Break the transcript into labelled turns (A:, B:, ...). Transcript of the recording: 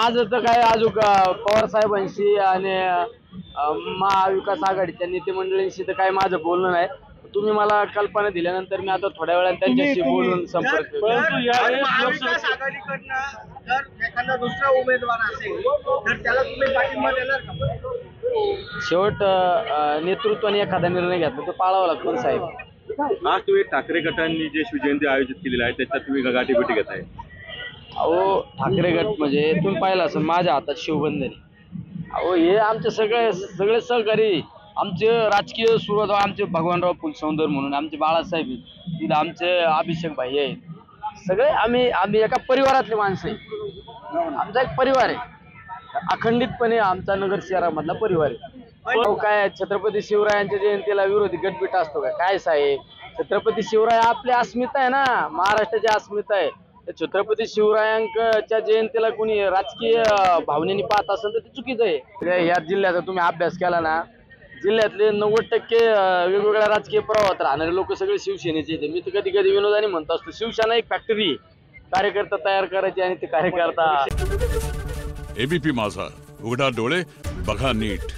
A: माझं तर काय अजून पवार साहेबांशी आणि महाविकास आघाडीच्या नेते मंडळींशी तर काय माझं बोलणं नाही। तुम्ही मला कल्पना दिल्यानंतर मी आता थोड्या वेळात त्यांच्याशी बोलून संपर्क
B: परंतु यावेळेस महाविकास आघाडीकडनं जर एखादा दुसरा उमेदवार असेल तर त्याला तुम्ही पाठिंबा देणार का?
A: शेवट नेतृत्वाने एखादा निर्णय घेतला तो पाळावा लागतो ना साहेब।
C: आज तुम्ही ठाकरे गटांनी जे शिवजयंती आयोजित केलेली आहे त्याच्यात तुम्ही गाठीभेटी घेताय।
A: अहो ठाकरे गट म्हणजे तुम्ही पाहिलं असेल माझ्या हातात शिवबंधन आहे। अहो हे आमचे सगळे सहकारी आमचे राजकीय सुरुवात आमचे भगवानराव फुलसौंदर म्हणून आमचे बाळासाहेब आहेत, तिथं आमचे अभिषेक भाई आहेत, सगळे आम्ही एका परिवारातले माणसं आहे। आमचा एक परिवार आहे, अखंडितपणे आमचा नगर शहरामधला परिवार आहे। अहो काय छत्रपती शिवरायांच्या जयंतीला विरोधी गटबिट असतो काय साहेब? छत्रपती शिवराय आपली अस्मिता आहे ना, महाराष्ट्राची अस्मिता आहे। छत्रपती शिवरायांच्या जयंतीला कोणी राजकीय भावनेने पाहत असेल तर ते चुकीचं आहे। या जिल्ह्याचा तुम्ही अभ्यास केला ना, जिल्ह्यातले 90% वेगवेगळ्या राजकीय प्रवाहात राहणारे लोक सगळे शिवसेनेचे येते। मी तर कधी विनोदाने म्हणतो असतो शिवसेना एक फॅक्टरी, कार्यकर्ता तयार करायचे आणि ते कार्यकर्ता।
D: एबीपी माझा, उघडा डोळे बघा नीट।